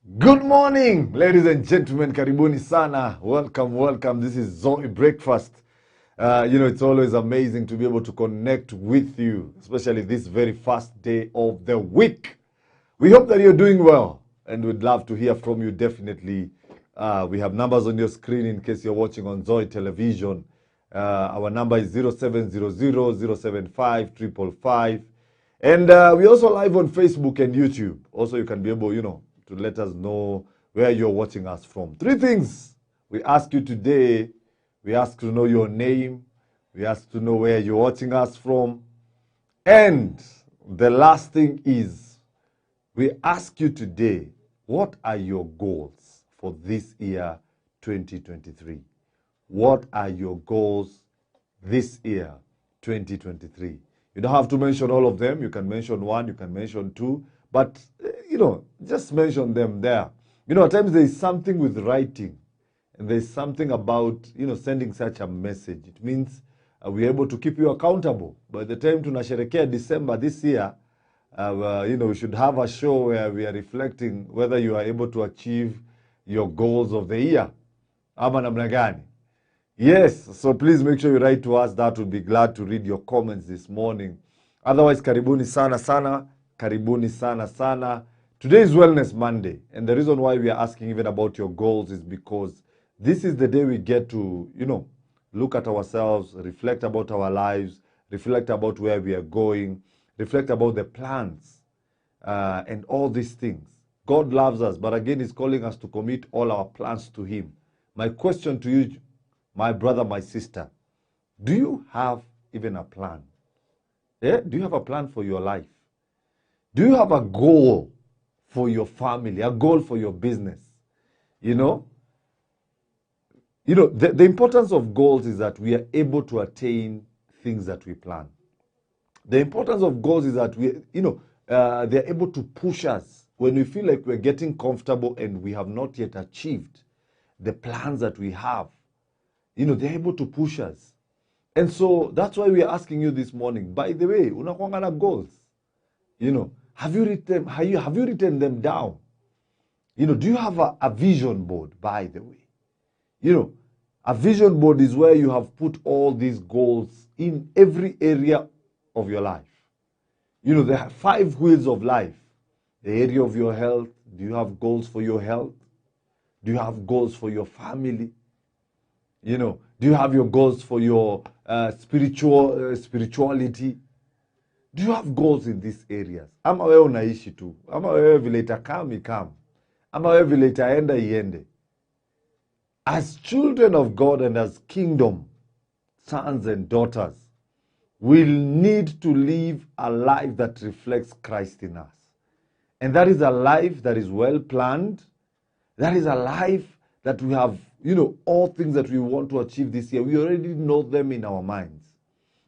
Good morning, ladies and gentlemen. Karibuni sana. Welcome. This is Zoe Breakfast. It's always amazing to be able to connect with you, especially this very first day of the week. We hope that you're doing well, and we'd love to hear from you, definitely. We have numbers on your screen in case you're watching on Zoe Television. Our number is 0700-075-555. And we're also live on Facebook and YouTube. Also, you can be able, to let us know where you're watching us from. Three things we ask you today. We ask to know your name. We ask to know where you're watching us from. And the last thing is, we ask you today, what are your goals for this year, 2023? What are your goals this year, 2023? You don't have to mention all of them. You can mention one, you can mention two. But, just mention them there. At times there is something with writing. And there's something about, sending such a message. It means we're able to keep you accountable. By the time tunasherekea December this year, we should have a show where we are reflecting whether you are able to achieve your goals of the year. Ama namna gani? Yes, so please make sure you write to us. That would be glad to read your comments this morning. Otherwise, karibuni sana sana. Karibuni sana sana. Today is Wellness Monday, and the reason why we are asking even about your goals is because this is the day we get to, look at ourselves, reflect about our lives, reflect about where we are going, reflect about the plans, and all these things. God loves us, but again, He's calling us to commit all our plans to Him. My question to you, my brother, my sister, do you have even a plan? Do you have a plan for your life? Do you have a goal for your family, a goal for your business? The importance of goals is that we are able to attain things that we plan. The importance of goals is that they're able to push us when we feel like we're getting comfortable and we have not yet achieved the plans that we have. They're able to push us. And so that's why we are asking you this morning, by the way, unakuanga na goals. Have you written them down? Do you have a vision board, by the way? A vision board is where you have put all these goals in every area of your life. There are 5 wheels of life. The area of your health. Do you have goals for your health? Do you have goals for your family? Do you have your goals for your spirituality? Do you have goals in these areas? Ama wewe unaishi tu. Ama wewe vile itakam ikam. Ama wewe vile itaenda iende. As children of God and as kingdom sons and daughters, we'll need to live a life that reflects Christ in us. And that is a life that is well planned. That is a life that we have, all things that we want to achieve this year. We already know them in our minds.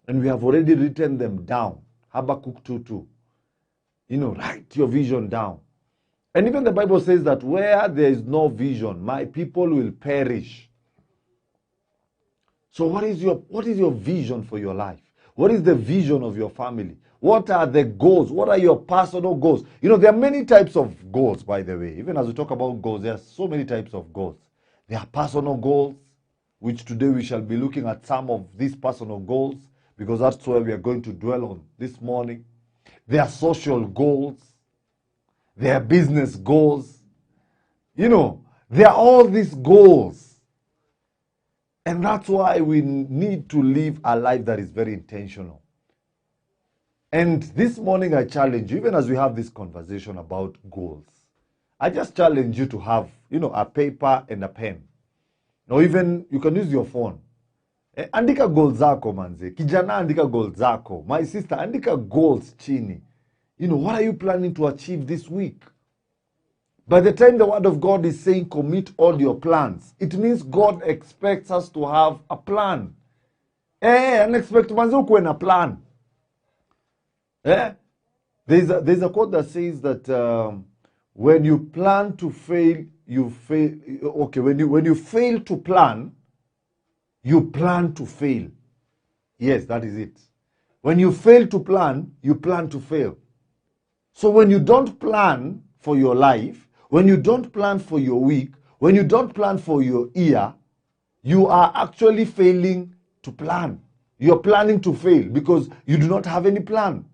And we have already written them down. Habakkuk 2:2. Write your vision down. And even the Bible says that where there is no vision, my people will perish. So what is your vision for your life? What is the vision of your family? What are the goals? What are your personal goals? There are many types of goals, by the way. Even as we talk about goals, there are so many types of goals. There are personal goals, which today we shall be looking at some of these personal goals, because that's where we are going to dwell on this morning. There are social goals. There are business goals. There are all these goals. And that's why we need to live a life that is very intentional. And this morning I challenge you, even as we have this conversation about goals, I just challenge you to have, a paper and a pen. Or even you can use your phone. Andika goals zako manze. Kijana andika goals zako. My sister, andika goals chini. What are you planning to achieve this week? By the time the word of God is saying commit all your plans, it means God expects us to have a plan. Unexpected manze ukuwe na plan. There's a quote that says that when you plan to fail, you fail. Okay, when you fail to plan, you plan to fail. Yes, that is it. When you fail to plan, you plan to fail. So when you don't plan for your life, when you don't plan for your week, when you don't plan for your year, you are actually failing to plan. You're planning to fail because you do not have any plan.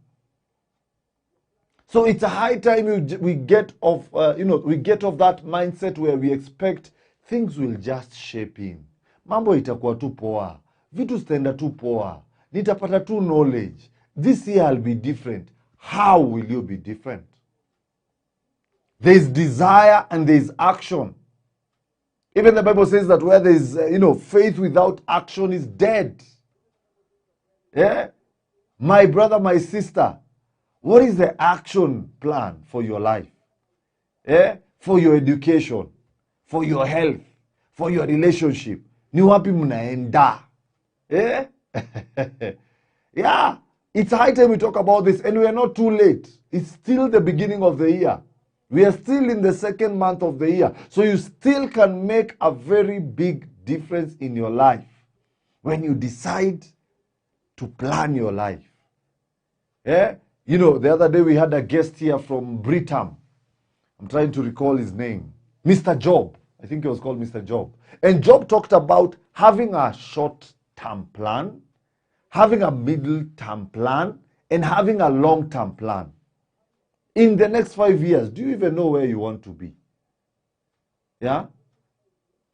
So it's a high time we get off, we get off that mindset where we expect things will just shape in. Mambo itakuwa tu poa. Vitu zitaenda tu poa. Nitapata tu knowledge. This year I'll be different. How will you be different? There's desire and there's action. Even the Bible says that where there's, faith without action is dead. Yeah? My brother, my sister, what is the action plan for your life? Yeah? For your education, for your health, for your relationship. Ni wapi mnaenda? Yeah? Yeah. It's high time we talk about this, and we are not too late. It's still the beginning of the year. We are still in the second month of the year. So you still can make a very big difference in your life when you decide to plan your life. Yeah? The other day we had a guest here from Britam. I'm trying to recall his name. Mr. Job. I think he was called Mr. Job. And Job talked about having a short-term plan, having a middle-term plan, and having a long-term plan. In the next 5 years, do you even know where you want to be? Yeah?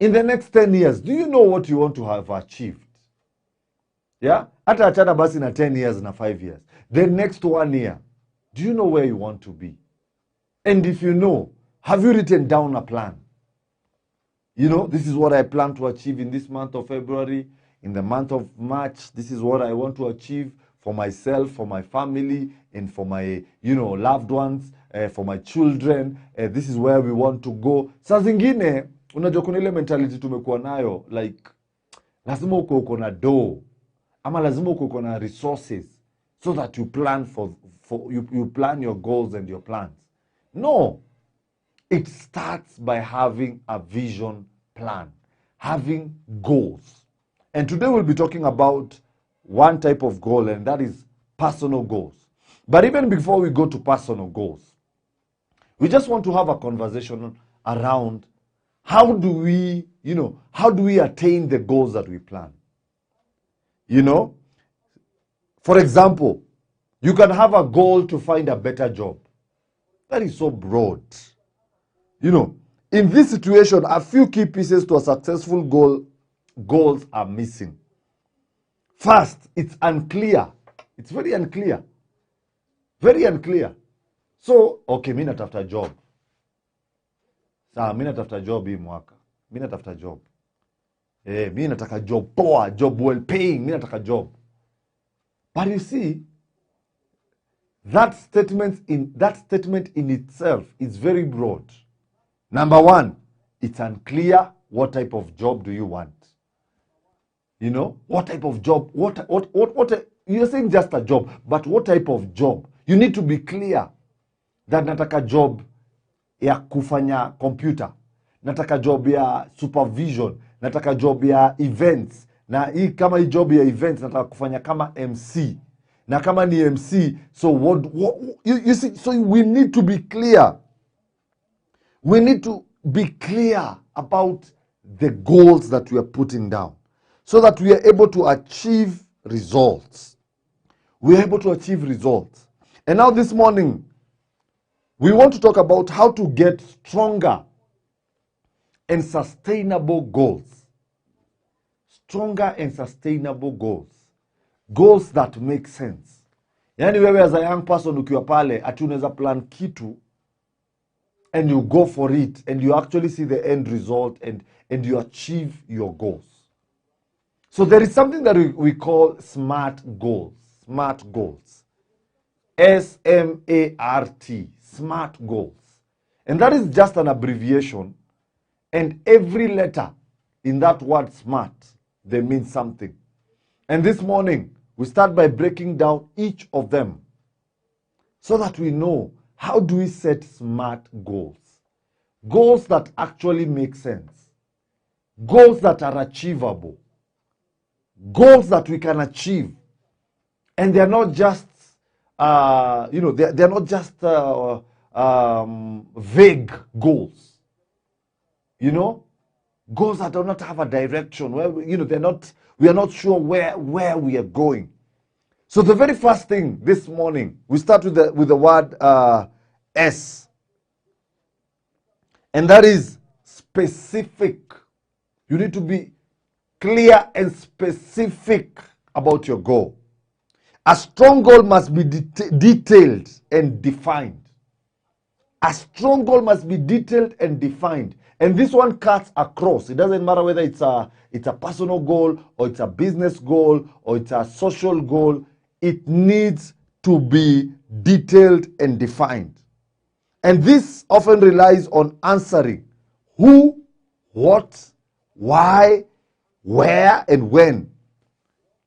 In the next 10 years, do you know what you want to have achieved? Yeah? Hata achana basi na 10 years na 5 years. The next 1 year, do you know where you want to be? And if you know, have you written down a plan? This is what I plan to achieve in this month of February. In the month of March, this is what I want to achieve for myself, for my family, and for my, loved ones, for my children. This is where we want to go. Saa zingine, unajua kuna ile mentality tumekuwa nayo, like, lazima uko na dough, ama lazima uko na resources, so that you plan you plan your goals and your plans. No. It starts by having a vision plan, having goals. And today we'll be talking about one type of goal, and that is personal goals. But even before we go to personal goals, we just want to have a conversation around how do we attain the goals that we plan? For example, you can have a goal to find a better job. That is so broad. In this situation, a few key pieces to a successful goals are missing. First, it's unclear. It's very unclear. Very unclear. So, okay, mimi natafuta job. Sawa, mimi natafuta job hii mwaka. Mimi natafuta job. Mimi nataka job poa, job well paying, mimi nataka job. But you see, that statement in itself is very broad. Number one, it's unclear what type of job do you want. What type of job, what you're saying just a job, but what type of job? You need to be clear that nataka job ya kufanya computer, nataka job ya supervision, nataka job ya events, na hii kama hii job ya events nataka kufanya kama MC. Na kama ni MC, so what you see, so we need to be clear. We need to be clear about the goals that we are putting down so that we are able to achieve results. We are able to achieve results. And now this morning, we want to talk about how to get stronger and sustainable goals. Stronger and sustainable goals. Goals that make sense. Yani wewe as a young person ukiwa pale, ati unaweza plan kitu, and you go for it, and you actually see the end result, and you achieve your goals. So there is something that we call SMART goals. SMART goals. S-M-A-R-T. SMART goals. And that is just an abbreviation. And every letter in that word SMART, they mean something. And this morning, we start by breaking down each of them so that we know how do we set SMART goals. Goals that actually make sense. Goals that are achievable. Goals that we can achieve. And they're not just, they're not just vague goals. You know, goals that do not have a direction, where we are not sure where we are going. So the very first thing this morning, we start with the word S. And that is specific. You need to be clear and specific about your goal. A strong goal must be detailed and defined. A strong goal must be detailed and defined. And this one cuts across. It doesn't matter whether it's a personal goal, or it's a business goal, or it's a social goal. It needs to be detailed and defined. And this often relies on answering who, what, why, where, and when.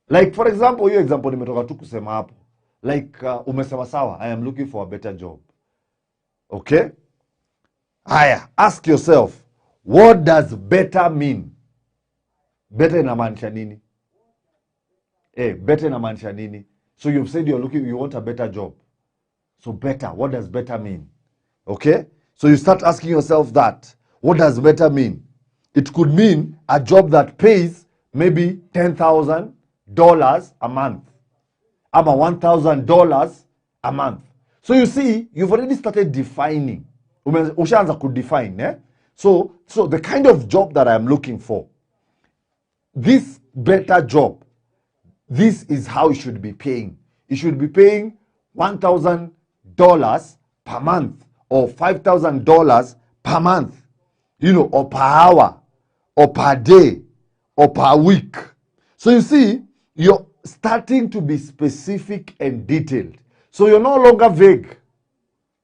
Like, for example, hiyo example nimetoka tu kusema hapo. Like, umesema sawa, I am looking for a better job. Okay? Haya, ask yourself, what does better mean? Better inamaanisha nini? Better inamaanisha nini? So you've said you want a better job. So better, what does better mean? Okay? So you start asking yourself that. What does better mean? It could mean a job that pays maybe $10,000 a month. Ama $1,000 a month. So you see, you've already started defining. Ushaanza could define, eh? So the kind of job that I'm looking for, this better job, this is how it should be paying. It should be paying $1,000 per month, or $5,000 per month, or per hour, or per day, or per week. So you see, you're starting to be specific and detailed. So you're no longer vague.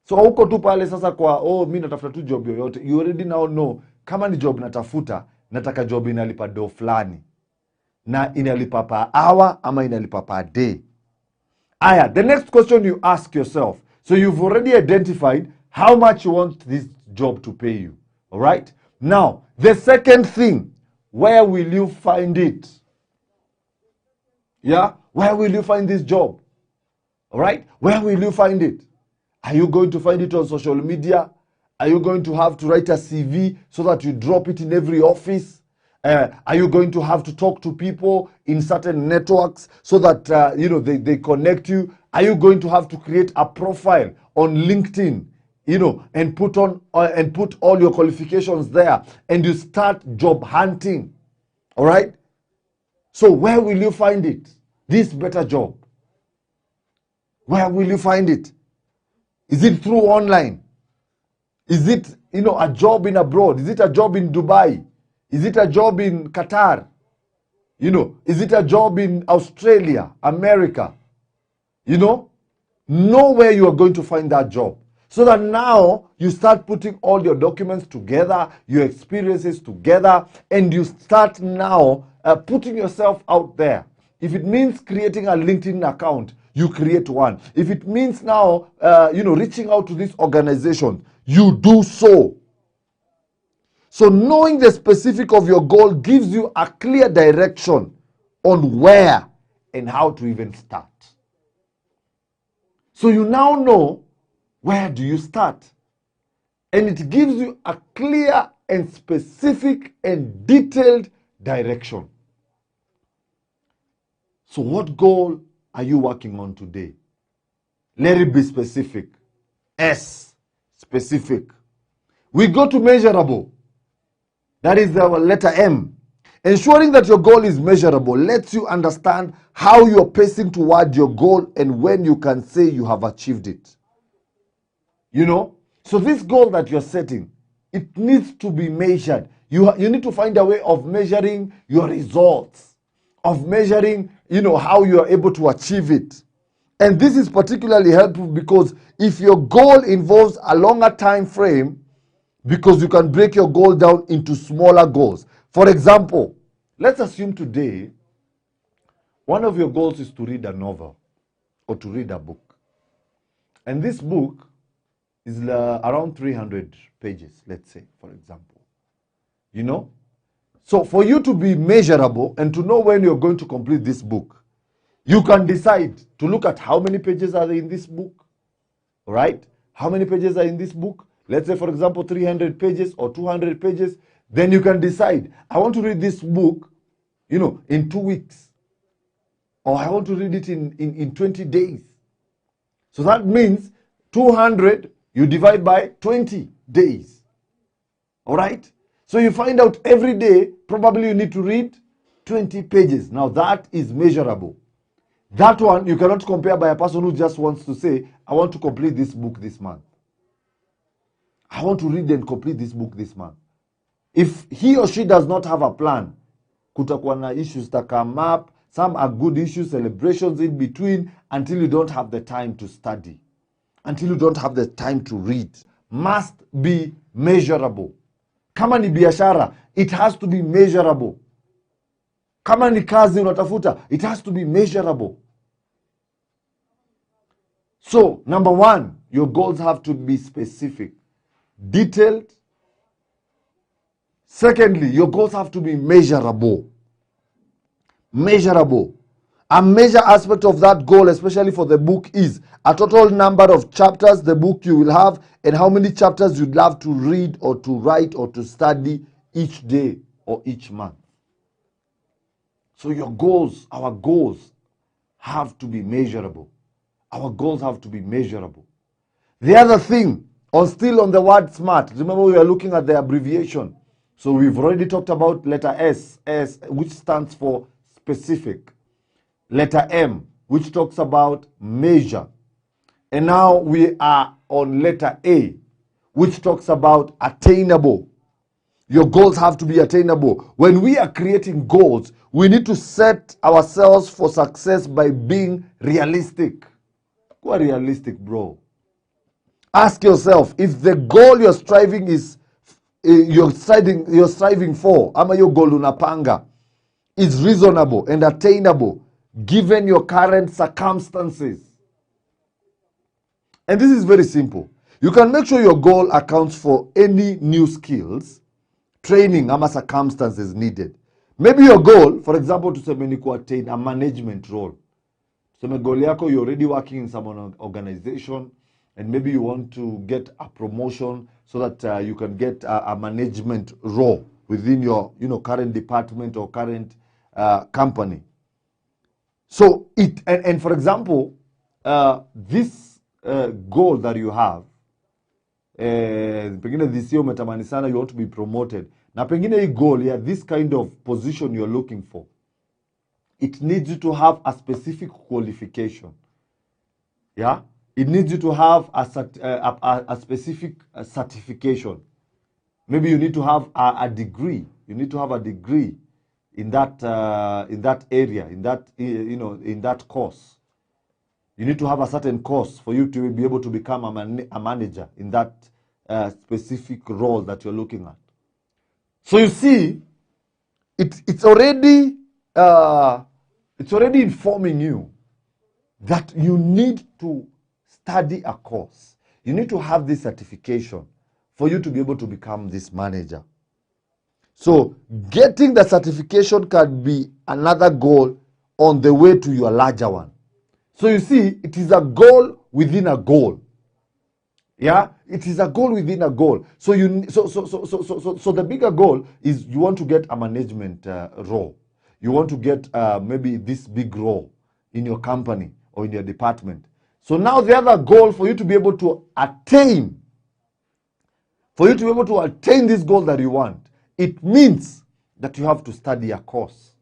So huko tu pale sasa kwa mimi natafuta tu job yoyote. You already now know kama ni job natafuta, nataka job inalipa do fulani. Na inalipa per hour ama inalipa per day. Aya, the next question you ask yourself. So you've already identified how much you want this job to pay you. All right? Now, the second thing, where will you find it? Yeah? Where will you find this job? All right? Where will you find it? Are you going to find it on social media? Are you going to have to write a CV so that you drop it in every office? Are you going to have to talk to people in certain networks so that they connect you? Are you going to have to create a profile on LinkedIn, and put all your qualifications there, and you start job hunting? All right? So where will you find it? This better job. Where will you find it? Is it through online? Is it, a job in abroad? Is it a job in Dubai? Is it a job in Qatar? Is it a job in Australia, America? Know where you are going to find that job. So that now you start putting all your documents together, your experiences together, and you start now putting yourself out there. If it means creating a LinkedIn account, you create one. If it means now, reaching out to this organization, you do so. So knowing the specific of your goal gives you a clear direction on where and how to even start. So you now know where do you start. And it gives you a clear and specific and detailed direction. So what goal are you working on today? Let it be specific. S, specific. We go to measurable. That is our letter M. Ensuring that your goal is measurable lets you understand how you're pacing toward your goal and when you can say you have achieved it. So this goal that you're setting, it needs to be measured. You need to find a way of measuring your results, of measuring, how you are able to achieve it. And this is particularly helpful because if your goal involves a longer time frame, because you can break your goal down into smaller goals. For example, let's assume today, one of your goals is to read a novel or to read a book. And this book is around 300 pages, let's say, for example. So for you to be measurable and to know when you're going to complete this book, you can decide to look at how many pages are there in this book, right? how many pages are in this book? Let's say, for example, 300 pages or 200 pages. Then you can decide, I want to read this book, in 2 weeks. Or I want to read it in 20 days. So that means 200, you divide by 20 days. All right? So you find out every day, probably you need to read 20 pages. Now that is measurable. That one, you cannot compare by a person who just wants to say, I want to complete this book this month. I want to read and complete this book this month. If he or she does not have a plan, kutakuwa na issues that come up. Some are good issues, celebrations in between, until you don't have the time to study. Until you don't have the time to read. Must be measurable. Kama ni biashara, it has to be measurable. Kama ni kazi unatafuta, it has to be measurable. So, number one, your goals have to be specific, detailed. Secondly, your goals have to be measurable. Measurable. A major aspect of that goal, especially for the book, is a total number of chapters the book you will have and how many chapters you'd love to read or to write or to study each day or each month. So your goals, our goals, have to be measurable. Our goals have to be measurable. The other thing, still on the word SMART, remember we are looking at the abbreviation. So we've already talked about letter S, which stands for specific. Letter M, which talks about measure. And now we are on letter A, which talks about attainable. Your goals have to be attainable. When we are creating goals, we need to set ourselves for success by being realistic. Go realistic, bro. Ask yourself, if the goal you're striving for, ama your goal unapanga, is reasonable and attainable given your current circumstances. And this is very simple. You can make sure your goal accounts for any new skills, training, ama circumstances needed. Maybe your goal, for example, to attain a management role. So goal yako, you're already working in some organization, and maybe you want to get a promotion so that you can get a management role within your current department or current company. So and for example, this goal that you have, pengine this year umetamani sana, you want to be promoted. Na pengine hii goal, this kind of position you're looking for, it needs you to have a specific qualification. Yeah? It needs you to have a specific certification. Maybe you need to have a degree. You need to have a degree in that area, in that course. You need to have a certain course for you to be able to become a manager in that specific role that you're looking at. So you see, it's already informing you that you need to study a course. You need to have this certification for you to be able to become this manager. So getting the certification can be another goal on the way to your larger one. So you see, it is a goal within a goal. Yeah, it is a goal within a goal. So so the bigger goal is you want to get a management role. You want to get maybe this big role in your company or in your department. So now the other goal for you to be able to attain, this goal that you want, it means that you have to study a course.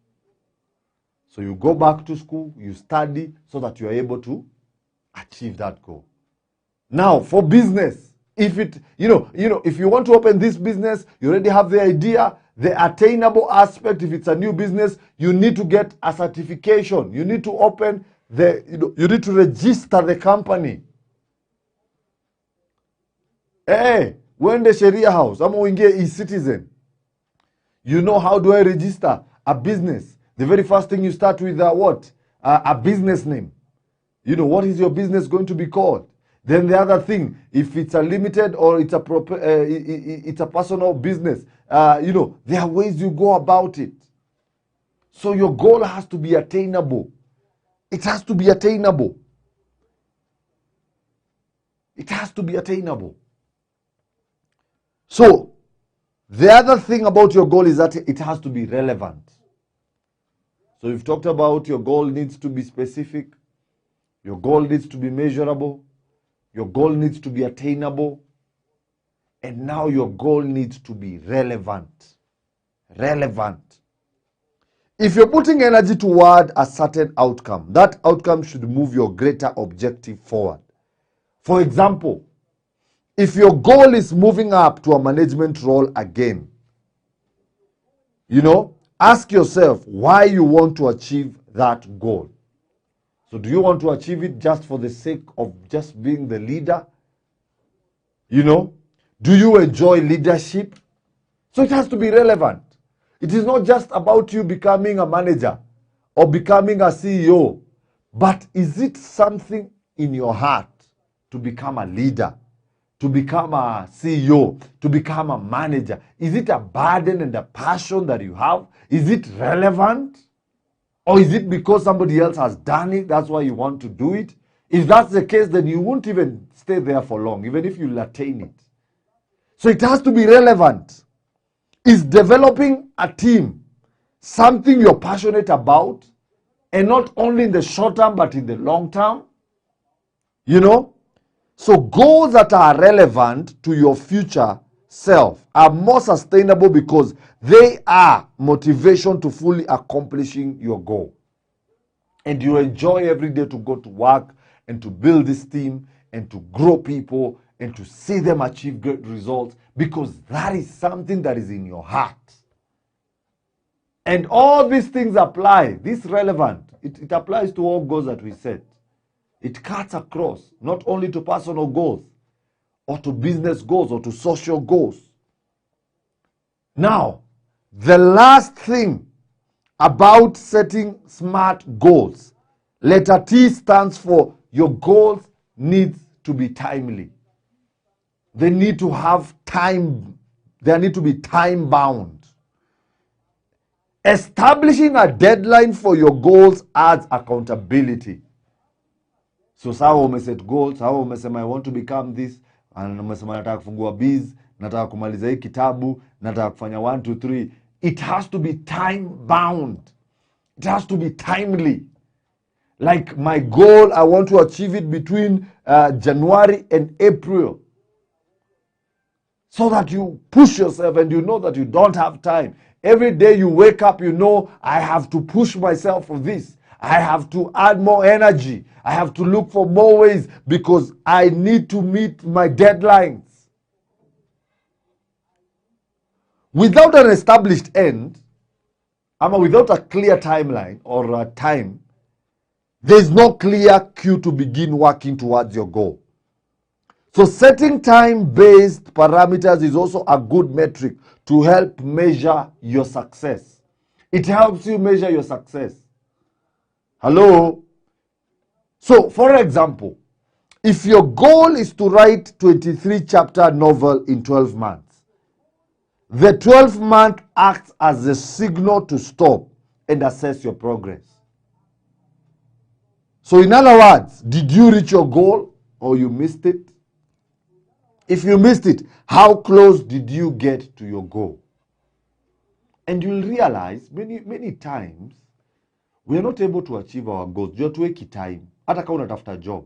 So you go back to school, you study so that you are able to achieve that goal. Now, for business, if you want to open this business, you already have the idea, the attainable aspect. If it's a new business, you need to get a certification. You need to open you need to register the company. When the Sharia house, I'm going to get citizen. How do I register a business? The very first thing you start with what? A business name. What is your business going to be called? Then the other thing, if it's a limited or it's a personal business, there are ways you go about it. So your goal has to be attainable. It has to be attainable. It has to be attainable. So, the other thing about your goal is that it has to be relevant. So we've talked about your goal needs to be specific, your goal needs to be measurable, your goal needs to be attainable, and now your goal needs to be relevant. Relevant. If you're putting energy toward a certain outcome, that outcome should move your greater objective forward. For example, if your goal is moving up to a management role again, ask yourself why you want to achieve that goal. So do you want to achieve it just for the sake of just being the leader? Do you enjoy leadership? So it has to be relevant. It is not just about you becoming a manager or becoming a CEO, but is it something in your heart to become a leader, to become a CEO, to become a manager? Is it a burden and a passion that you have? Is it relevant? Or is it because somebody else has done it, that's why you want to do it? If that's the case, then you won't even stay there for long, even if you attain it. So it has to be relevant. Is developing a team something you're passionate about, and not only in the short term, but in the long term? So goals that are relevant to your future self are more sustainable because they are motivation to fully accomplishing your goal. And you enjoy every day to go to work and to build this team and to grow people and to see them achieve great results, because that is something that is in your heart. And all these things apply. This is relevant. It applies to all goals that we set. It cuts across, not only to personal goals, or to business goals, or to social goals. Now, the last thing about setting SMART goals, letter T stands for your goals need to be timely. They need to have time. They need to be time bound. Establishing a deadline for your goals adds accountability. So sawa umeset goals, sawa umesema I want to become this, and umesema nataka kufungua biz, nataka kumaliza hii kitabu, nataka kufanya 1 2 3. It has to be time bound. It has to be timely. Like my goal, I want to achieve it between January and April. So that you push yourself and you know that you don't have time. Every day you wake up, I have to push myself for this. I have to add more energy. I have to look for more ways because I need to meet my deadlines. Without an established end, without a clear timeline or a time, there's no clear cue to begin working towards your goal. So setting time-based parameters is also a good metric to help measure your success. It helps you measure your success. Hello? So, for example, if your goal is to write 23-chapter novel in 12 months, the 12th month acts as a signal to stop and assess your progress. So, in other words, did you reach your goal or you missed it? If you missed it, how close did you get to your goal? And you'll realize many times we are not able to achieve our goals. Juu hatuweki time. Hata kama unatafuta job,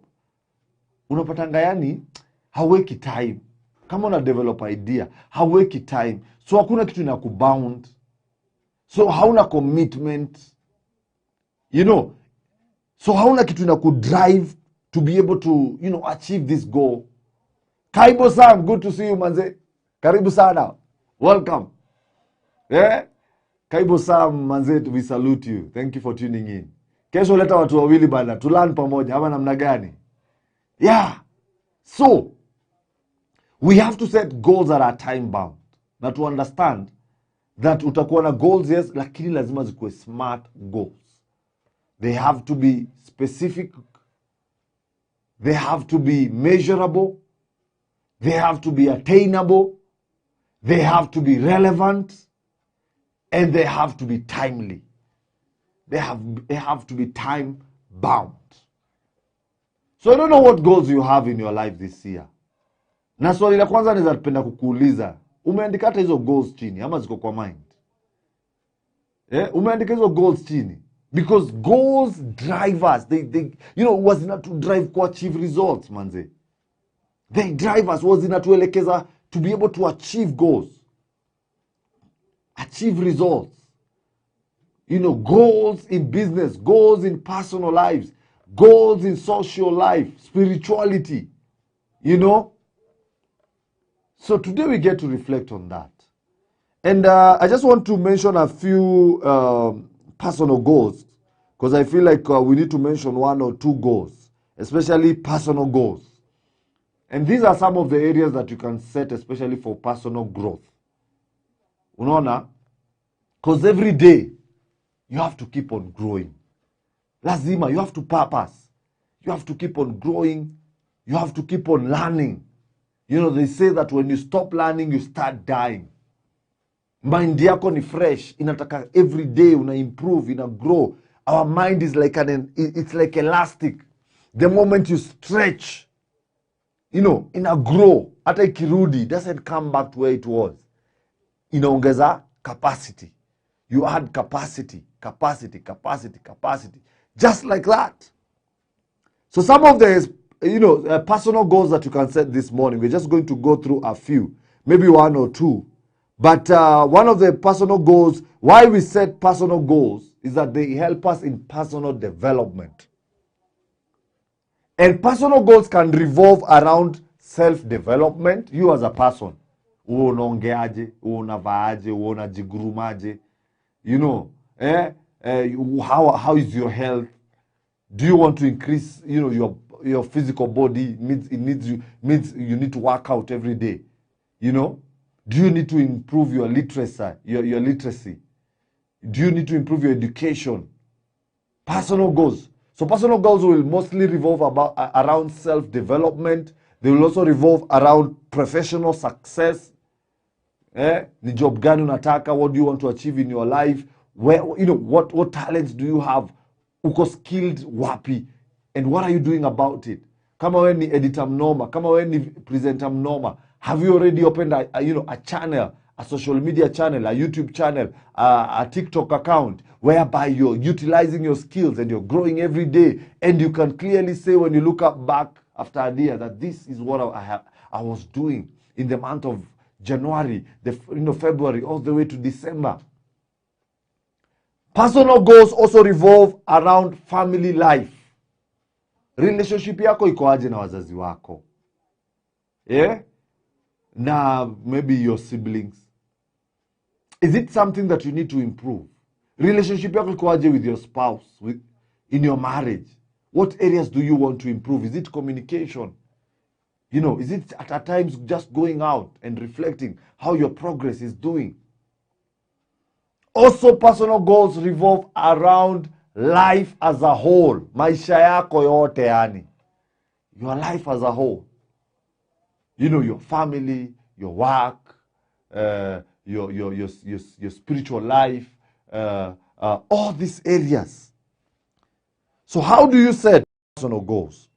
unapatanga yani hauweki time. Kama una develop idea, hauweki time. So hakuna kitu inakubound. So hauna commitment. So hauna kitu inakudrive to be able to, achieve this goal. Karibu Sam, good to see you manze. Karibu sana. Welcome. Yeah? Karibu Sam manze, we salute you. Thank you for tuning in. Kesho leta watu wawili bana, to learn pamoja, ama namna gani? Yeah. So, we have to set goals that are time bound. Na to understand that utakuwa na goals, yes, lakini lazima zikuwe smart goals. They have to be specific. They have to be measurable. They have to be attainable. They have to be relevant. And they have to be timely. They have to be time bound. So I don't know what goals you have in your life this year. Na swali la kwanza naweza penda kukuuliza, umeandika hata hizo goals chini ama ziko kwa mind? Umeandika hizo goals chini? Because goals drive us. They was not to drive to achieve results, manze. They drive us, was inatuelekeza to be able to achieve goals. Achieve results. Goals in business, goals in personal lives, goals in social life, spirituality. So today we get to reflect on that. And I just want to mention a few personal goals, because I feel like we need to mention 1 or 2 goals, especially personal goals. And these are some of the areas that you can set, especially for personal growth. Unaona? Because every day, you have to keep on growing. Lazima, you have to purpose. You have to keep on growing. You have to keep on learning. They say that when you stop learning, you start dying. Mind yako ni fresh. Inataka every day, una improve, una grow. Our mind is like it's like elastic. The moment you stretch, ina grow. Hata ikirudi, doesn't come back to where it was. Inaongeza capacity. You add capacity. Just like that. So some of the, personal goals that you can set this morning, we're just going to go through a few, maybe 1 or 2. But one of the personal goals, why we set personal goals, is that they help us in personal development. And personal goals can revolve around self-development. You as a person, unaongeaje, unavaaje, unajigurumaje, how is your health? Do you want to increase, your physical body? Means you need to work out every day. Do you need to improve your literacy? Your literacy? Do you need to improve your education? Personal goals. So personal goals will mostly revolve around self-development. They will also revolve around professional success. Ni job gani unataka? What do you want to achieve in your life? Where, what talents do you have? Uko skilled wapi? And what are you doing about it? Kama wewe ni editor mnoma, kama wewe ni presenter mnoma, have you already opened a channel, a social media channel, a YouTube channel, a TikTok account, whereby you're utilizing your skills and you're growing every day, and you can clearly say when you look up back after a year that this is what I was doing in the month of January, February, all the way to December. Personal goals also revolve around family life. Relationship yako iko aje na wazazi wako? Na maybe your siblings. Is it something that you need to improve? Relationship yako iko aje with your spouse, in your marriage? What areas do you want to improve? Is it communication? Is it at times just going out and reflecting how your progress is doing? Also, personal goals revolve around life as a whole. Maisha yako yote yani. Your life as a whole. Your family, your work, your spiritual life, all these areas. So how do you set personal goals?